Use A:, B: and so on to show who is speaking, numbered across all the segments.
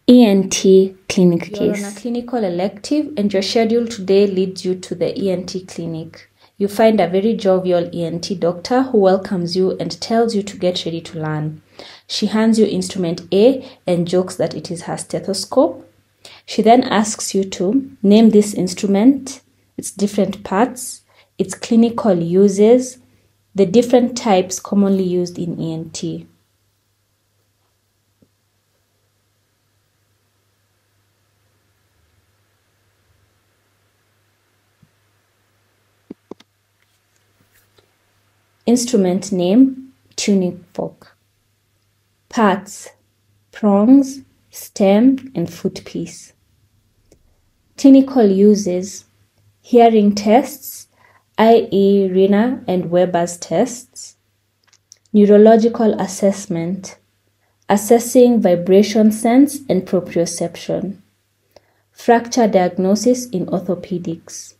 A: ENT clinic
B: You're
A: case.
B: on a clinical elective and your schedule today leads you to the ENT clinic. You find a very jovial ENT doctor who welcomes you and tells you to get ready to learn. She hands you instrument A and jokes that it is her stethoscope. She then asks you to name this instrument, its different parts, its clinical uses, the different types commonly used in ENT. Instrument name, tuning fork. Parts, prongs, stem, and footpiece. Clinical uses, hearing tests, i.e. Riner and Weber's tests. Neurological assessment, assessing vibration sense and proprioception. Fracture diagnosis in orthopedics.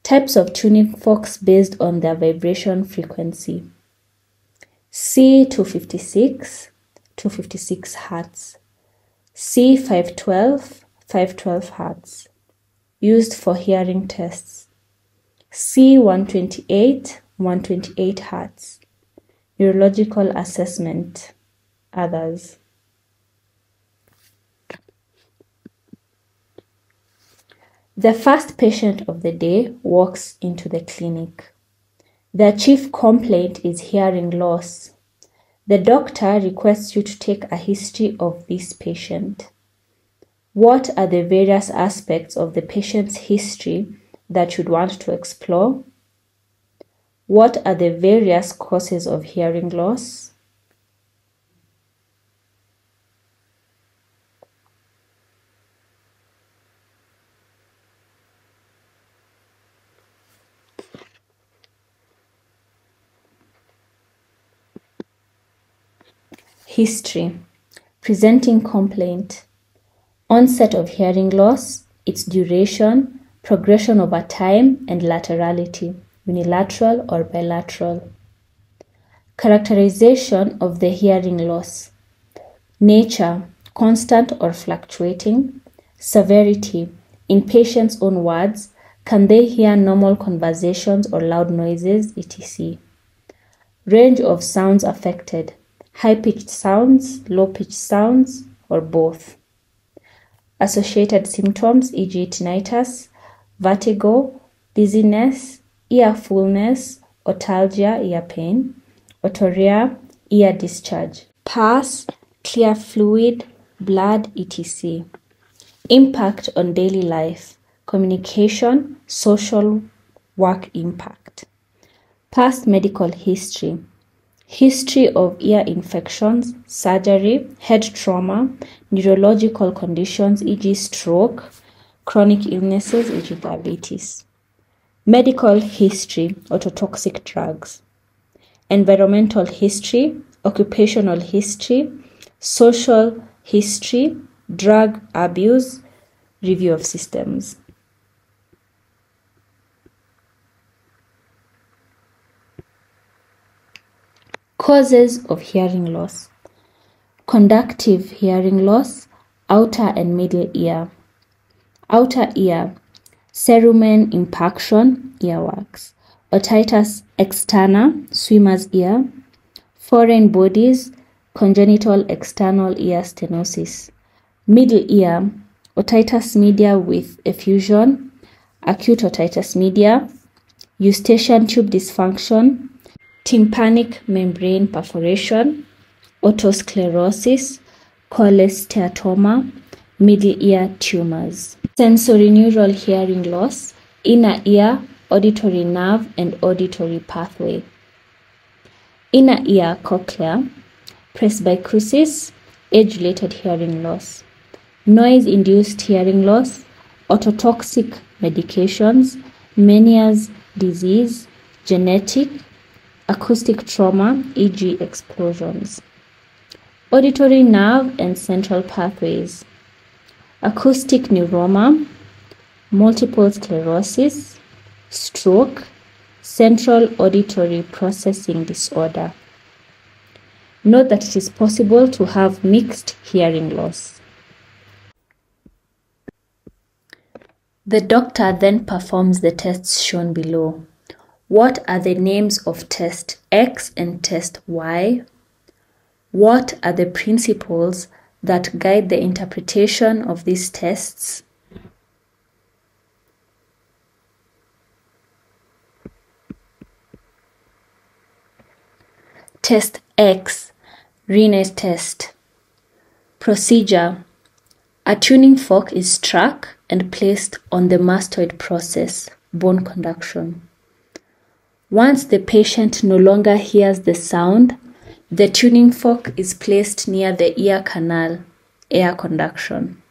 B: Types of tuning forks based on their vibration frequency. C256, 256 Hz. C512, 512 Hz. Used for hearing tests. C128, 128 Hz. Neurological assessment. Others. The first patient of the day walks into the clinic. Their chief complaint is hearing loss. The doctor requests you to take a history of this patient. What are the various aspects of the patient's history that you'd want to explore? What are the various causes of hearing loss? History. Presenting complaint. Onset of hearing loss, its duration, progression over time, and laterality, unilateral or bilateral. Characterization of the hearing loss. Nature, constant or fluctuating. Severity, in patient's own words, can they hear normal conversations or loud noises, etc. Range of sounds affected. High-pitched sounds, low-pitched sounds, or both. Associated symptoms, e.g. tinnitus, vertigo, dizziness, ear fullness, otalgia, ear pain, otorrhea, ear discharge. Pus, clear fluid, blood, etc. Impact on daily life, communication, social, work impact. Past medical history. History of ear infections, surgery, head trauma, neurological conditions, e.g. stroke, chronic illnesses, e.g. diabetes. Medical history, ototoxic drugs. Environmental history, occupational history, social history, drug abuse, review of systems. Causes of hearing loss. Conductive hearing loss, outer and middle ear. Outer ear, cerumen impaction, earwax. Otitis externa, swimmer's ear. Foreign bodies, congenital external ear stenosis. Middle ear, otitis media with effusion, acute otitis media, eustachian tube dysfunction, tympanic membrane perforation, otosclerosis, cholesteatoma, middle ear tumors. Sensorineural hearing loss, inner ear, auditory nerve and auditory pathway. Inner ear cochlea, presbycusis, age-related hearing loss. Noise-induced hearing loss, ototoxic medications, Meniere's disease, genetic, acoustic trauma, e.g. explosions. Auditory nerve and central pathways. Acoustic neuroma, multiple sclerosis, stroke, central auditory processing disorder. Note that it is possible to have mixed hearing loss. The doctor then performs the tests shown below. What are the names of test X and test Y? What are the principles that guide the interpretation of these tests? Test X, Rinne test. Procedure. A tuning fork is struck and placed on the mastoid process, bone conduction. Once the patient no longer hears the sound, the tuning fork is placed near the ear canal, air conduction.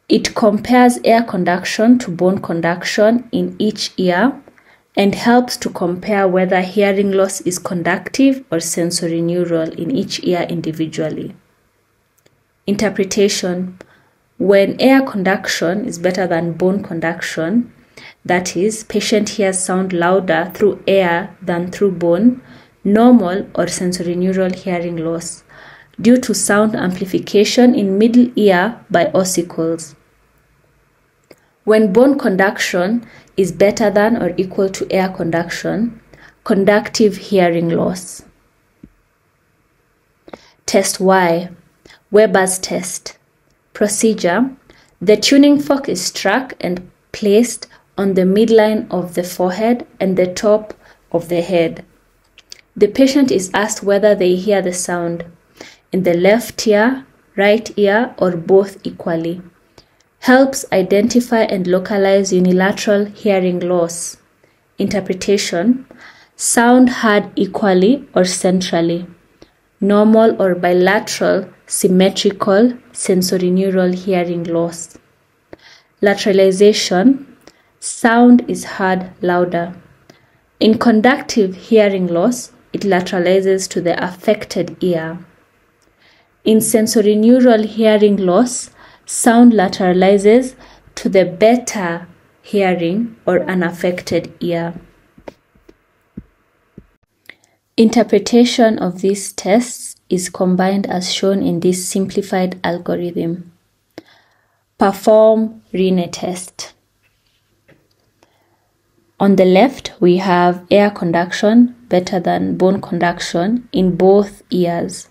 B: It compares air conduction to bone conduction in each ear and helps to compare whether hearing loss is conductive or sensory neural in each ear individually. Interpretation. When air conduction is better than bone conduction, that is, patient hears sound louder through air than through bone, normal or sensory neural hearing loss due to sound amplification in middle ear by ossicles. When bone conduction is better than or equal to air conduction, conductive hearing loss. Test Y, Weber's test. Procedure. The tuning fork is struck and placed on the midline of the forehead and the top of the head. The patient is asked whether they hear the sound in the left ear, right ear, or both equally. Helps identify and localize unilateral hearing loss. Interpretation. Sound heard equally or centrally. Normal or bilateral symmetrical sensory neural hearing loss. Lateralization. Sound is heard louder. In conductive hearing loss, it lateralizes to the affected ear. In sensory neural hearing loss, sound lateralizes to the better hearing or unaffected ear. Interpretation of these tests is combined as shown in this simplified algorithm. Perform Rinne test. On the left, we have air conduction better than bone conduction in both ears.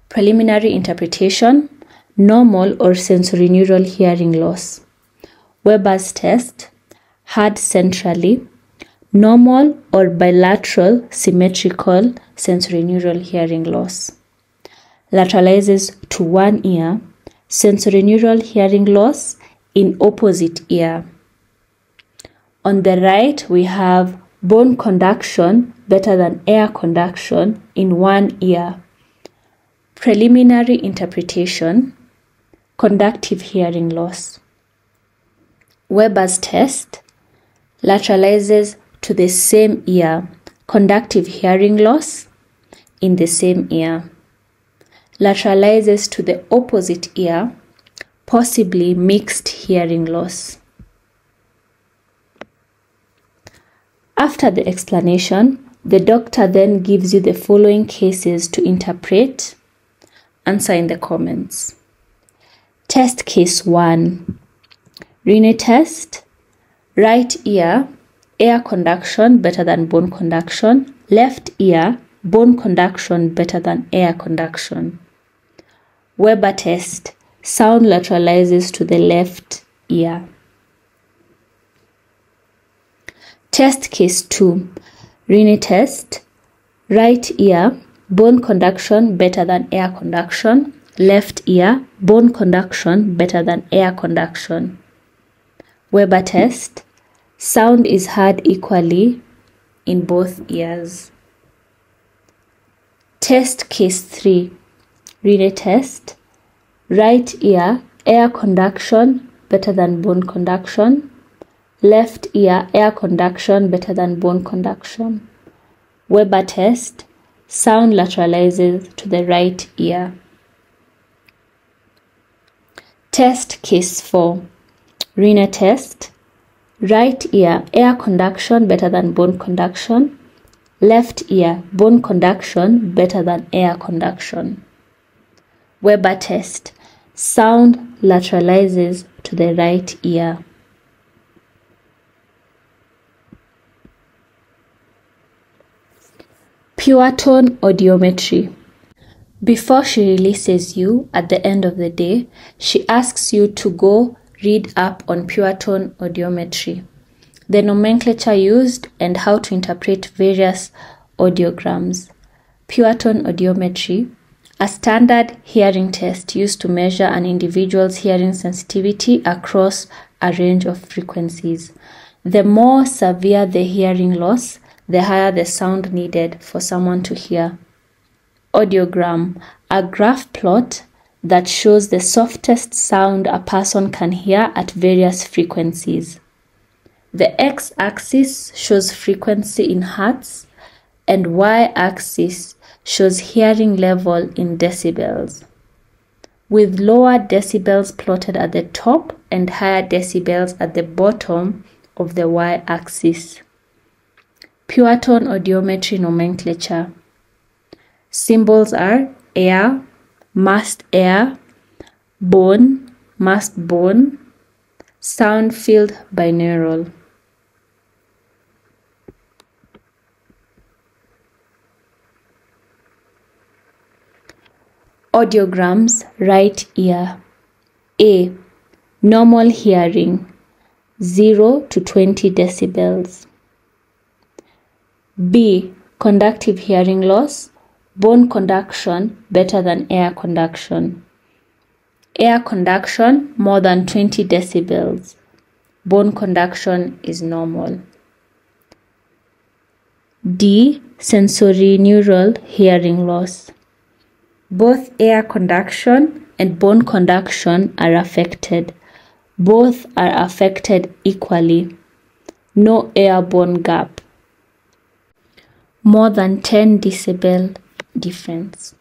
B: Preliminary interpretation, normal or sensory neural hearing loss. Weber's test, heard centrally, normal or bilateral symmetrical sensory neural hearing loss. Lateralizes to one ear, sensory neural hearing loss in opposite ear. On the right, we have bone conduction better than air conduction in one ear. Preliminary interpretation, conductive hearing loss. Weber's test, lateralizes to the same ear, conductive hearing loss in the same ear. Lateralizes to the opposite ear, possibly mixed hearing loss. After the explanation, the doctor then gives you the following cases to interpret. Answer in the comments. Test case 1. Rinne test. Right ear, air conduction better than bone conduction. Left ear, bone conduction better than air conduction. Weber test. Sound lateralizes to the left ear. Test case 2. Rinne test. Right ear, bone conduction better than air conduction. Left ear, bone conduction better than air conduction. Weber test. Sound is heard equally in both ears. Test case 3. Rinne test. Right ear, air conduction better than bone conduction. Left ear, air conduction better than bone conduction. Weber test. Sound lateralizes to the right ear. Test case 4. Rinne test. Right ear, air conduction better than bone conduction. Left ear, bone conduction better than air conduction. Weber test. Sound lateralizes to the right ear. Pure tone audiometry. Before she releases you at the end of the day, she asks you to go read up on pure tone audiometry, the nomenclature used and how to interpret various audiograms. Pure tone audiometry, a standard hearing test used to measure an individual's hearing sensitivity across a range of frequencies. The more severe the hearing loss, the higher the sound needed for someone to hear. Audiogram, a graph plot that shows the softest sound a person can hear at various frequencies. The x-axis shows frequency in hertz, and y-axis shows hearing level in decibels, with lower decibels plotted at the top and higher decibels at the bottom of the y-axis. Pure tone audiometry nomenclature. Symbols are air, masked air, bone, masked bone, sound field binaural. Audiograms, right ear. A. Normal hearing, 0 to 20 decibels. B. Conductive hearing loss, bone conduction better than air conduction. Air conduction more than 20 decibels. Bone conduction is normal. D. Sensorineural hearing loss. Both air conduction and bone conduction are affected. Both are affected equally. No air-bone gap. More than 10 decibel difference.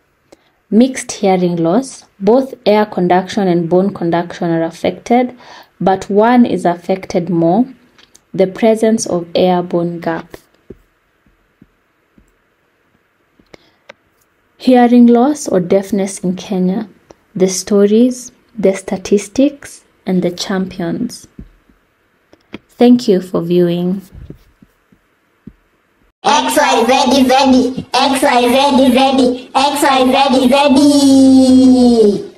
B: Mixed hearing loss. Both air conduction and bone conduction are affected, but one is affected more. The presence of air-bone gap. Hearing loss or deafness in Kenya. The stories, the statistics, and the champions. Thank you for viewing.
C: XY ready, ready, XY ready, ready, XY ready, ready.